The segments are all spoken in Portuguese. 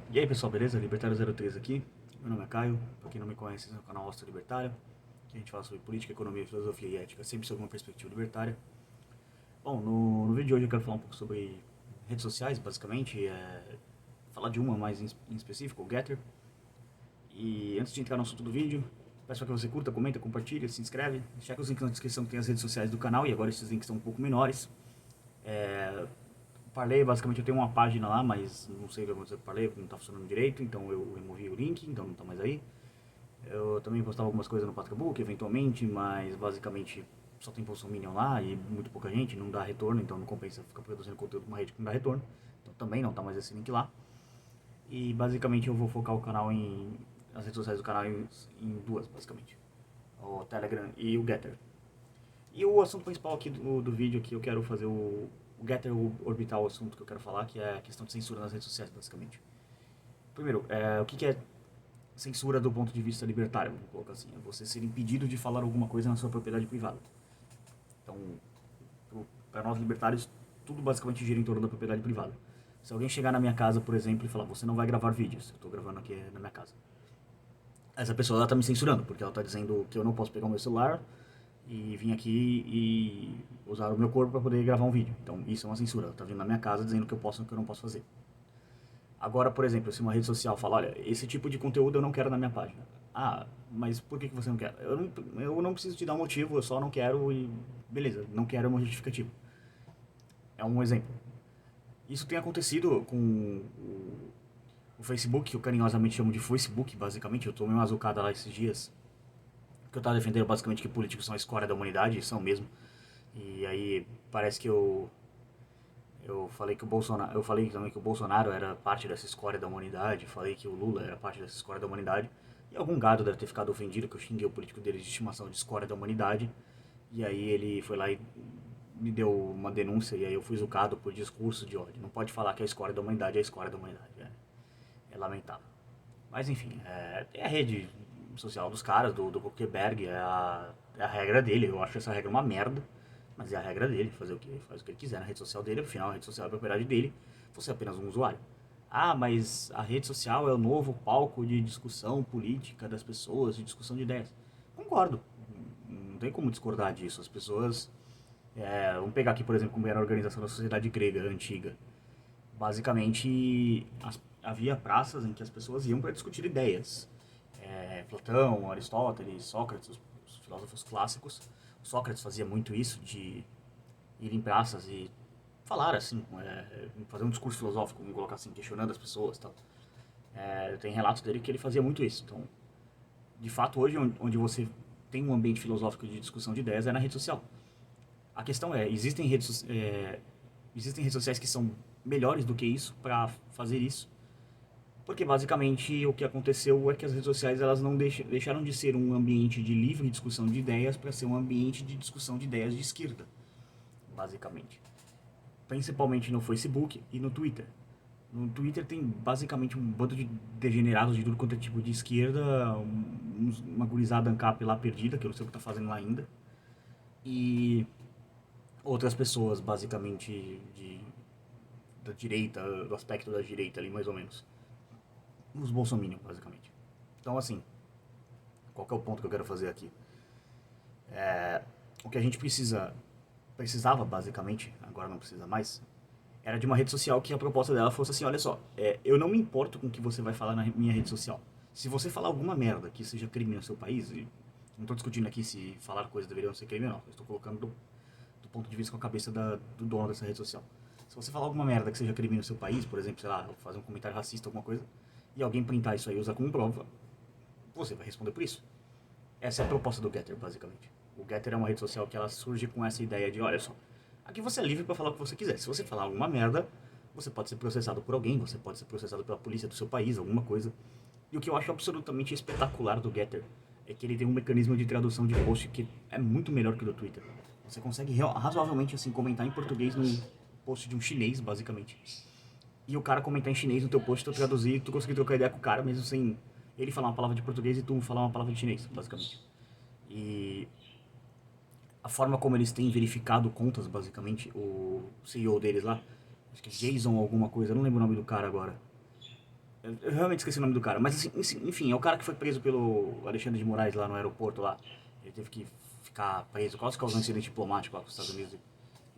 E aí pessoal, beleza? Libertário 03 aqui. Meu nome é Caio, pra quem não me conhece, esse é o canal Ostra Libertário, que a gente fala sobre política, economia, filosofia e ética, sempre sob uma perspectiva libertária. Bom, no vídeo de hoje eu quero falar um pouco sobre redes sociais, basicamente, falar de uma mais em específico, o Getter. E antes de entrar no assunto do vídeo, peço para que você curta, comenta, compartilha, se inscreve, checa os links na descrição que tem as redes sociais do canal, e agora esses links são um pouco menores. Parley, basicamente eu tenho uma página lá, mas não sei o que aconteceu com o Parley, não tá funcionando direito, então eu removi o link, então não tá mais aí. Eu também postava algumas coisas no Patreon, eventualmente, mas basicamente só tem Bolsominion lá e muito pouca gente, não dá retorno, então não compensa ficar produzindo conteúdo numa rede que não dá retorno. Então também não tá mais esse link lá. E basicamente eu vou focar o canal as redes sociais do canal em duas, basicamente. O Telegram e o Getter. E o assunto principal aqui do vídeo aqui, eu quero fazer o Getter orbitar o assunto que eu quero falar, que é a questão de censura nas redes sociais, basicamente. Primeiro, o que é censura do ponto de vista libertário, vamos colocar assim? É você ser impedido de falar alguma coisa na sua propriedade privada. Então, para nós libertários, tudo basicamente gira em torno da propriedade privada. Se alguém chegar na minha casa, por exemplo, e falar, você não vai gravar vídeos, eu estou gravando aqui na minha casa. Essa pessoa ela tá me censurando, porque ela está dizendo que eu não posso pegar o meu celular e vir aqui e usar o meu corpo para poder gravar um vídeo. Então, isso é uma censura. Ela tá vindo na minha casa dizendo que eu posso e que eu não posso fazer. Agora, por exemplo, se uma rede social fala, olha, esse tipo de conteúdo eu não quero na minha página. Ah, mas por que você não quer? Eu não preciso te dar um motivo, eu só não quero e beleza, não quero é uma justificativa. É um exemplo. Isso tem acontecido com o Facebook, que eu carinhosamente chamo de Facebook, basicamente. Eu tomei uma azucada lá esses dias, que eu tava defendendo basicamente que políticos são a escória da humanidade, e são mesmo. E aí parece que eu falei que o Bolsonaro, eu falei também que o Bolsonaro era parte dessa escória da humanidade, falei que o Lula era parte dessa escória da humanidade. E algum gado deve ter ficado ofendido que eu xinguei o político dele de estimação de escória da humanidade. E aí ele foi lá e me deu uma denúncia e aí eu fui zucado por discurso de ódio. Não pode falar que a escória da humanidade é a escória da humanidade. É lamentável. Mas enfim, é a rede social dos caras, do Zuckerberg, é a regra dele. Eu acho essa regra uma merda, mas é a regra dele, fazer o que faz o que ele quiser na rede social dele, afinal a rede social é a propriedade dele, você é apenas um usuário. Ah, mas a rede social é o novo palco de discussão política das pessoas, de discussão de ideias. Concordo, não tem como discordar disso. As pessoas. Vamos pegar aqui, por exemplo, como era a organização da sociedade grega antiga. Basicamente, havia praças em que as pessoas iam para discutir ideias. Platão, Aristóteles, Sócrates, os filósofos clássicos. Sócrates fazia muito isso, de ir em praças e falar assim, fazer um discurso filosófico, vamos colocar assim, questionando as pessoas e tal. Tem relatos dele que ele fazia muito isso. Então, de fato, hoje, onde você tem um ambiente filosófico de discussão de ideias, é na rede social. A questão é, existem redes sociais que são melhores do que isso para fazer isso. Porque basicamente o que aconteceu é que as redes sociais elas não deixaram de ser um ambiente de livre discussão de ideias para ser um ambiente de discussão de ideias de esquerda, basicamente. Principalmente no Facebook e no Twitter. No Twitter tem basicamente um bando de degenerados de tudo quanto é tipo de esquerda, uma gurizada ANCAP lá perdida, que eu não sei o que tá fazendo lá ainda. E outras pessoas, basicamente, da direita, do aspecto da direita ali, mais ou menos. Os bolsominions, basicamente. Então, assim, qual que é o ponto que eu quero fazer aqui? O que a gente precisava, basicamente, agora não precisa mais, era de uma rede social que a proposta dela fosse assim, olha só, eu não me importo com o que você vai falar na minha rede social. Se você falar alguma merda que seja crime no seu país, e não estou discutindo aqui se falar coisas deveriam ser crime ou não, eu estou colocando do ponto de vista com a cabeça do dono dessa rede social. Se você falar alguma merda que seja crime no seu país, por exemplo, sei lá, fazer um comentário racista, alguma coisa, e alguém printar isso aí e usar como prova, você vai responder por isso. Essa é a proposta do Getter, basicamente. O Getter é uma rede social que ela surge com essa ideia de, olha só, aqui você é livre para falar o que você quiser. Se você falar alguma merda, você pode ser processado por alguém, você pode ser processado pela polícia do seu país, alguma coisa. E o que eu acho absolutamente espetacular do Getter é que ele tem um mecanismo de tradução de post que é muito melhor que o do Twitter. Você consegue razoavelmente assim comentar em português num post de um chinês, basicamente. E o cara comentar em chinês no teu post, tu traduzir, tu conseguir trocar ideia com o cara mesmo sem ele falar uma palavra de português e tu falar uma palavra de chinês, basicamente. E a forma como eles têm verificado contas, basicamente, o CEO deles lá, acho que é Jason alguma coisa, não lembro o nome do cara agora. Eu realmente esqueci o nome do cara, mas assim, enfim, é o cara que foi preso pelo Alexandre de Moraes lá no aeroporto lá. Ele teve que ficar preso, quase causou um incidente diplomático lá com os Estados Unidos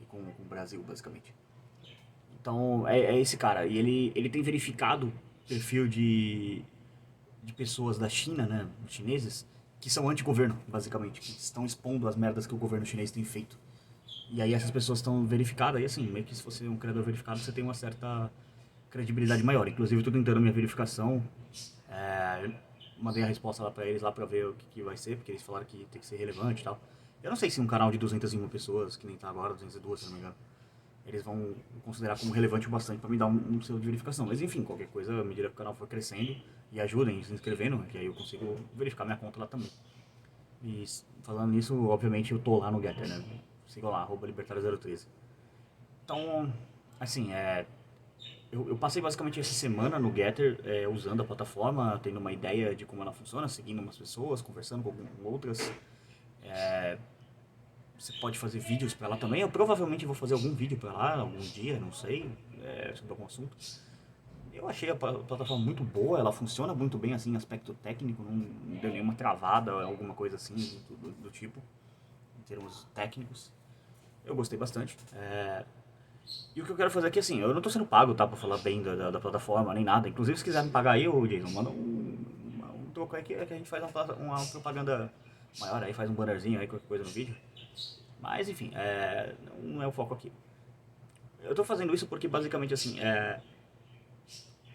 e com o Brasil, basicamente. Então, é esse cara. E ele tem verificado perfil de pessoas da China, né, chineses, que são anti-governo, basicamente, que estão expondo as merdas que o governo chinês tem feito. E aí essas pessoas estão verificadas, e assim, meio que se você é um criador verificado, você tem uma certa credibilidade maior. Inclusive, eu tô tentando minha verificação, eu mandei a resposta lá pra eles, lá pra ver o que vai ser, porque eles falaram que tem que ser relevante e tal. Eu não sei se um canal de 201 pessoas, que nem tá agora, 202, se não me engano, eles vão considerar como relevante o bastante para me dar um selo de verificação. Mas enfim, qualquer coisa, à medida que o canal for crescendo, e ajudem se inscrevendo, que aí eu consigo verificar minha conta lá também. E falando nisso, obviamente eu tô lá no Getter, né? Sigam lá, @libertário013. Então, assim, eu passei basicamente essa semana no Getter usando a plataforma, tendo uma ideia de como ela funciona, seguindo umas pessoas, conversando com outras. Você pode fazer vídeos pra lá também. Eu provavelmente vou fazer algum vídeo pra lá, algum dia, não sei, sobre algum assunto. Eu achei a plataforma muito boa, ela funciona muito bem assim, aspecto técnico, não deu nenhuma travada, alguma coisa assim do tipo, em termos técnicos. Eu gostei bastante. E o que eu quero fazer aqui, assim, eu não tô sendo pago, tá, pra falar bem da plataforma, nem nada. Inclusive, se quiser me pagar aí, ô Jason, manda um troco aí que a gente faz uma propaganda maior aí, faz um bannerzinho aí, qualquer coisa no vídeo. Mas, enfim, não é o foco aqui. Eu tô fazendo isso porque, basicamente, assim,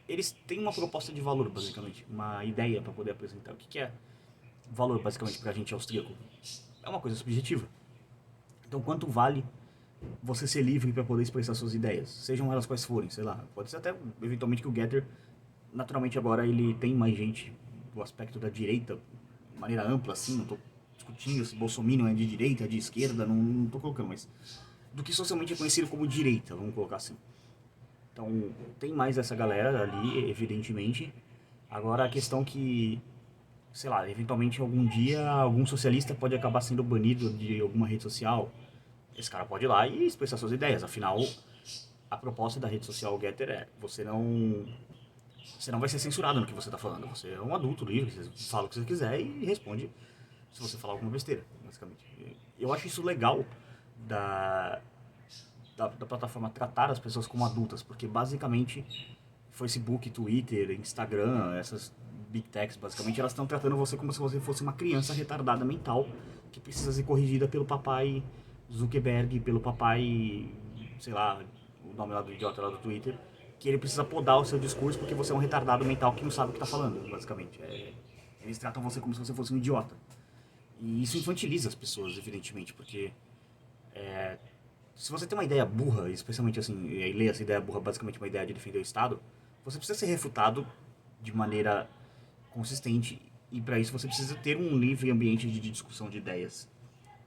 eles têm uma proposta de valor, basicamente, uma ideia para poder apresentar. O que é valor, basicamente, pra gente austríaco? É uma coisa subjetiva. Então, quanto vale você ser livre para poder expressar suas ideias? Sejam elas quais forem, sei lá. Pode ser até, eventualmente, que o Getter, naturalmente, agora ele tem mais gente do aspecto da direita, de maneira ampla, assim, não tô discutindo se Bolsonaro é de direita, de esquerda, não tô colocando, mas do que socialmente é conhecido como direita, vamos colocar assim. Então, tem mais essa galera ali, evidentemente. Agora, a questão que, sei lá, eventualmente algum dia algum socialista pode acabar sendo banido de alguma rede social. Esse cara pode ir lá e expressar suas ideias. Afinal, a proposta da rede social Getter é você não vai ser censurado no que você está falando. Você é um adulto livre, você fala o que você quiser e responde se você falar alguma besteira, basicamente. Eu acho isso legal da, da plataforma tratar as pessoas como adultas, porque basicamente Facebook, Twitter, Instagram, essas big techs, basicamente, elas estão tratando você como se você fosse uma criança retardada mental que precisa ser corrigida pelo papai Zuckerberg, pelo papai, sei lá, o nome lá do idiota lá do Twitter, que ele precisa podar o seu discurso porque você é um retardado mental que não sabe o que está falando, basicamente. Eles tratam você como se você fosse um idiota. E isso infantiliza as pessoas, evidentemente, porque se você tem uma ideia burra, especialmente assim, e aí lê essa ideia burra, basicamente uma ideia de defender o Estado, você precisa ser refutado de maneira consistente e para isso você precisa ter um livre ambiente de discussão de ideias.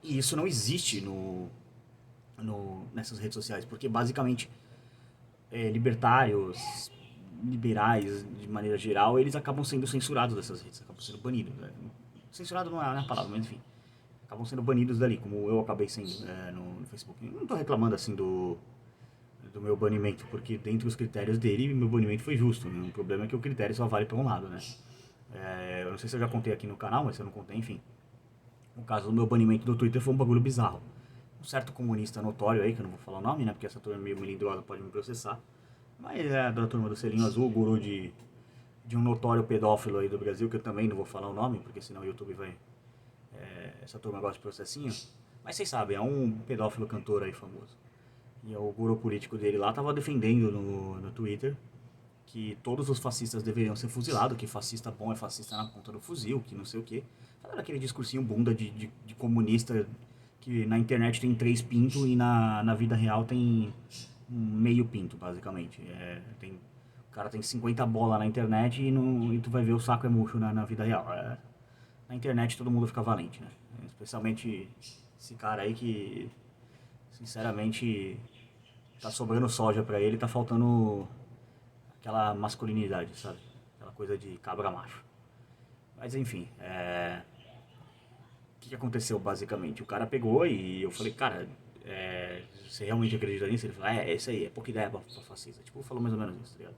E isso não existe nessas redes sociais, porque basicamente libertários, liberais de maneira geral, eles acabam sendo censurados dessas redes, acabam sendo banidos. Né? Censurado não é a palavra, mas enfim, acabam sendo banidos dali, como eu acabei sendo no Facebook. Eu não estou reclamando assim do meu banimento, porque dentro dos critérios dele, meu banimento foi justo. Né? O problema é que o critério só vale para um lado, né? Eu não sei se eu já contei aqui no canal, mas se eu não contei, enfim. O caso do meu banimento do Twitter foi um bagulho bizarro. Um certo comunista notório aí, que eu não vou falar o nome, né? Porque essa turma meio melindrosa pode me processar. Mas é da turma do selinho azul, guru de um notório pedófilo aí do Brasil, que eu também não vou falar o nome, porque senão o YouTube vai... essa turma gosta de processinho. Mas vocês sabem, é um pedófilo cantor aí famoso. E o guru político dele lá tava defendendo no Twitter que todos os fascistas deveriam ser fuzilados, que fascista bom é fascista na ponta do fuzil, que não sei o quê. Falando aquele discursinho bunda de comunista que na internet tem 3 pintos e na vida real tem meio pinto, basicamente. O cara tem 50 bolas na internet e tu vai ver o saco é murcho na vida real. Na internet todo mundo fica valente, né? Especialmente esse cara aí que, sinceramente, tá sobrando soja pra ele, tá faltando aquela masculinidade, sabe? Aquela coisa de cabra macho. Mas enfim, o que aconteceu basicamente? O cara pegou e eu falei, cara, você realmente acredita nisso? Ele falou, é isso aí, é pouca ideia pra fascista. Tipo, falou mais ou menos isso, tá ligado?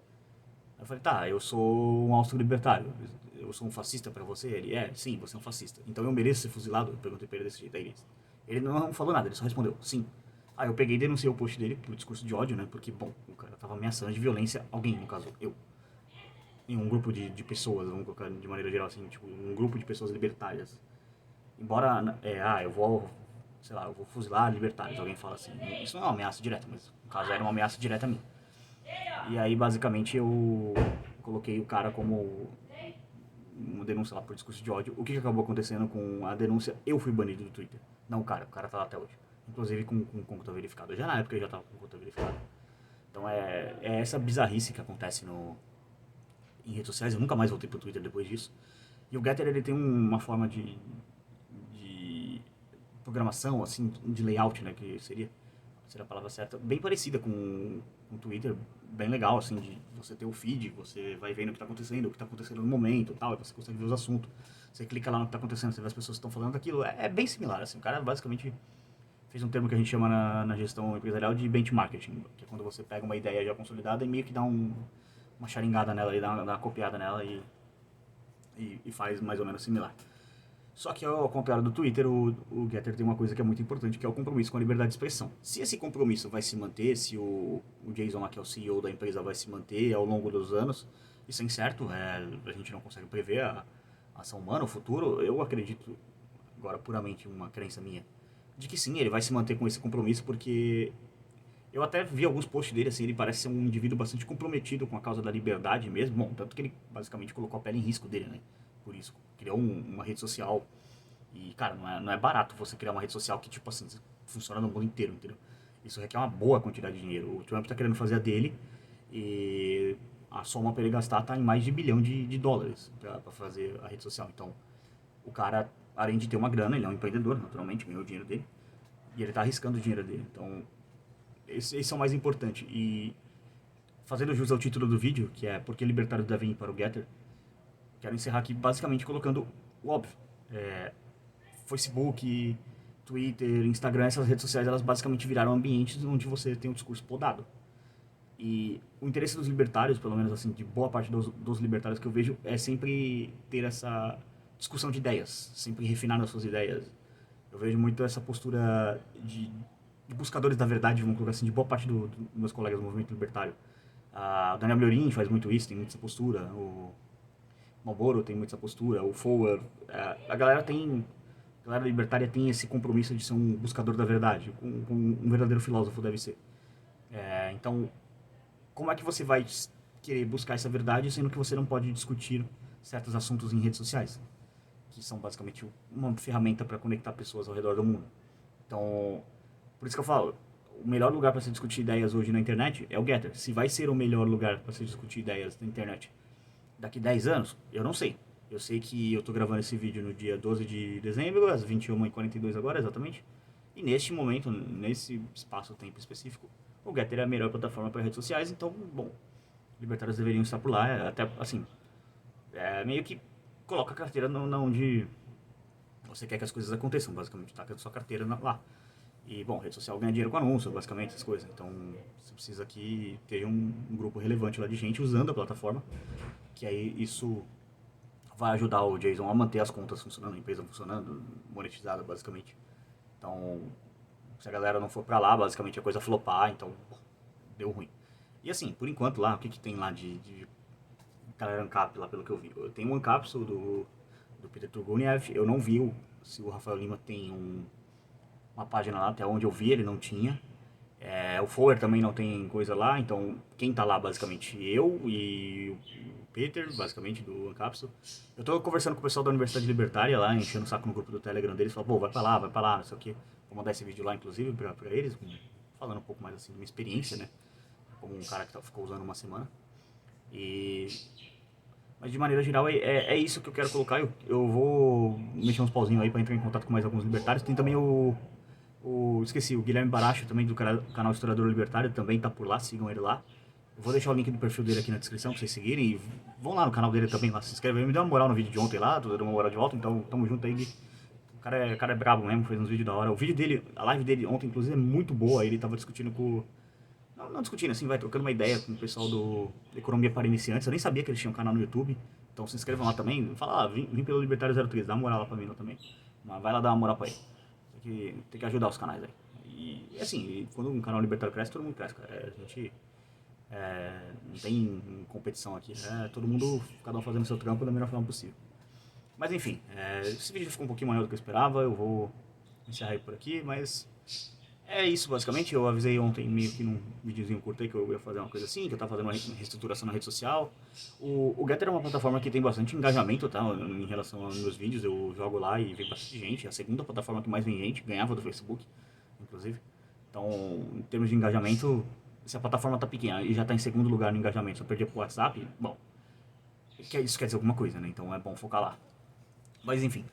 Aí eu falei, tá, eu sou um austro-libertário, eu sou um fascista pra você? Ele, sim, você é um fascista. Então eu mereço ser fuzilado? Eu perguntei pra ele desse jeito. Aí ele não falou nada, ele só respondeu, sim. Aí eu peguei e denunciei o post dele por discurso de ódio, né? Porque, bom, o cara tava ameaçando de violência alguém, no caso, eu. Em um grupo de pessoas, vamos colocar de maneira geral assim, tipo, um grupo de pessoas libertárias. Embora, eu vou, sei lá, eu vou fuzilar libertários, alguém fala assim. Isso não é uma ameaça direta, mas no caso era uma ameaça direta a mim. E aí, basicamente, eu coloquei o cara como uma denúncia lá por discurso de ódio. O que acabou acontecendo com a denúncia? Eu fui banido do Twitter. Não o cara tá lá até hoje. Inclusive com conta verificada. Já na época eu já tava com conta verificada. Então é essa bizarrice que acontece em redes sociais. Eu nunca mais voltei pro Twitter depois disso. E o Getter, ele tem uma forma de programação, assim, de layout, né, que seria a palavra certa, bem parecida com o Twitter, bem legal, assim, de você ter o feed, você vai vendo o que está acontecendo, o que está acontecendo no momento, tal, e você consegue ver os assuntos. Você clica lá no que está acontecendo, você vê as pessoas que estão falando daquilo, é bem similar, assim, o cara basicamente fez um termo que a gente chama na gestão empresarial de benchmarking, que é quando você pega uma ideia já consolidada e meio que dá uma charingada nela, e dá uma copiada nela e faz mais ou menos similar. Só que, ao contrário do Twitter, o Getter tem uma coisa que é muito importante, que é o compromisso com a liberdade de expressão. Se esse compromisso vai se manter, se o Jason, lá, que é o CEO da empresa, vai se manter ao longo dos anos, isso é incerto, a gente não consegue prever a ação humana, o futuro. Eu acredito, agora puramente uma crença minha, de que sim, ele vai se manter com esse compromisso, porque eu até vi alguns posts dele, assim, ele parece ser um indivíduo bastante comprometido com a causa da liberdade mesmo, bom, tanto que ele basicamente colocou a pele em risco dele, né? Por isso, criou uma rede social e, cara, não é barato você criar uma rede social que, tipo assim, funciona no mundo inteiro, entendeu? Isso requer uma boa quantidade de dinheiro. O Trump tá querendo fazer a dele e a soma pra ele gastar tá em mais de bilhão de dólares pra fazer a rede social. Então, o cara, além de ter uma grana, ele é um empreendedor, naturalmente, ganhou o dinheiro dele, e ele tá arriscando o dinheiro dele. Então, esse é o mais importante. E fazendo jus ao título do vídeo, que é Por que libertários devem ir para o Getter, quero encerrar aqui basicamente colocando o óbvio. Facebook, Twitter, Instagram, essas redes sociais, elas basicamente viraram ambientes onde você tem um discurso podado. E o interesse dos libertários, pelo menos assim, de boa parte dos libertários que eu vejo, é sempre ter essa discussão de ideias, sempre refinar as suas ideias. Eu vejo muito essa postura de buscadores da verdade, vamos colocar assim, de boa parte dos meus colegas do movimento libertário. O Daniel Melhorin faz muito isso, tem muito essa postura. O Malboro tem muito essa postura. O Forward. A galera libertária tem esse compromisso de ser um buscador da verdade, como um verdadeiro filósofo deve ser. Então, como é que você vai querer buscar essa verdade sendo que você não pode discutir certos assuntos em redes sociais, que são basicamente uma ferramenta para conectar pessoas ao redor do mundo? Então, por isso que eu falo, o melhor lugar para se discutir ideias hoje na internet é o Getter. Se vai ser o melhor lugar para se discutir ideias na internet daqui 10 anos, eu não sei. Eu sei que eu tô gravando esse vídeo no dia 12 de dezembro, às 21h42 agora, exatamente. E neste momento, nesse espaço-tempo específico, o Getter é a melhor plataforma para redes sociais, então, bom, libertários deveriam estar por lá, até, assim, meio que coloca a carteira onde você quer que as coisas aconteçam, basicamente, taca a sua carteira lá. E, bom, rede social ganha dinheiro com anúncio, basicamente, essas coisas. Então, você precisa que ter um grupo relevante lá de gente usando a plataforma, que aí isso vai ajudar o Jason a manter as contas funcionando, a empresa funcionando, monetizada, basicamente. Então, se a galera não for pra lá, basicamente a coisa flopar, então, deu ruim. E assim, por enquanto lá, o que tem lá de galera Ancap lá, pelo que eu vi? Tem um Ancapsul do Peter Turguniev, eu não vi se o Rafael Lima tem uma página lá, até onde eu vi ele não tinha. O Fower também não tem coisa lá, então quem tá lá basicamente eu e o Peter, basicamente, do Ancapsul. Eu tô conversando com o pessoal da Universidade Libertária lá, enchendo o saco no grupo do Telegram deles, falando, pô, vai pra lá, não sei o que. Vou mandar esse vídeo lá, inclusive, pra eles, falando um pouco mais assim da minha experiência, né? Como um cara que ficou usando uma semana. Mas de maneira geral é isso que eu quero colocar. Eu vou mexer uns pauzinhos aí pra entrar em contato com mais alguns libertários. Tem também esqueci, o Guilherme Baracho também do canal Historiador Libertário também tá por lá, sigam ele lá. Eu vou deixar o link do perfil dele aqui na descrição pra vocês seguirem e vão lá no canal dele também lá, se inscreve aí, me deu uma moral no vídeo de ontem lá, tô dando uma moral de volta, então tamo junto aí, Gui. O cara é brabo mesmo, fez uns vídeos da hora. O vídeo dele, a live dele ontem inclusive é muito boa, ele tava discutindo com... não discutindo, assim, vai trocando uma ideia com o pessoal do Economia para Iniciantes. Eu nem sabia que eles tinham um canal no YouTube, então se inscrevam lá também. Fala, vim pelo Libertário 03, dá uma moral lá pra mim lá também. Mas vai lá dar uma moral pra ele. Tem que ajudar os canais aí. E assim, quando um canal libertário cresce, todo mundo cresce, cara. A gente não tem competição aqui, todo mundo, cada um fazendo seu trampo da melhor forma possível. Mas enfim, esse vídeo ficou um pouquinho maior do que eu esperava, eu vou encerrar aí por aqui, mas é isso basicamente. Eu avisei ontem meio que num videozinho curto aí que eu ia fazer uma coisa assim, que eu tava fazendo uma reestruturação na rede social. O Getter é uma plataforma que tem bastante engajamento, tá? Em relação aos meus vídeos, eu jogo lá e vem bastante gente, é a segunda plataforma que mais vem gente, ganhava do Facebook, inclusive. Então, em termos de engajamento, se a plataforma tá pequena e já tá em segundo lugar no engajamento, se eu perder pro WhatsApp, bom, isso quer dizer alguma coisa, né? Então é bom focar lá. Mas enfim,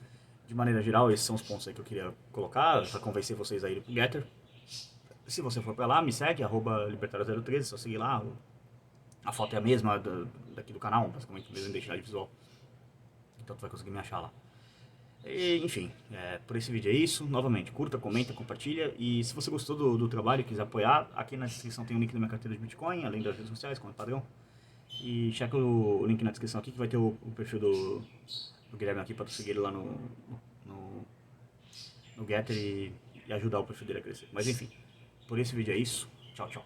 de maneira geral, esses são os pontos aí que eu queria colocar pra convencer vocês a irem pro Getter. Se você for pra lá, me segue, libertário013, só seguir lá. A foto é a mesma daqui do canal, basicamente, mesmo identidade visual. Então tu vai conseguir me achar lá. E, enfim, por esse vídeo é isso. Novamente, curta, comenta, compartilha. E se você gostou do trabalho e quiser apoiar, aqui na descrição tem o link da minha carteira de Bitcoin, além das redes sociais, como é padrão. E checa o link na descrição aqui que vai ter o perfil do Guilherme aqui para tu seguir ele lá no, no Getter e ajudar o perfil dele a crescer. Mas enfim, por esse vídeo é isso. Tchau, tchau.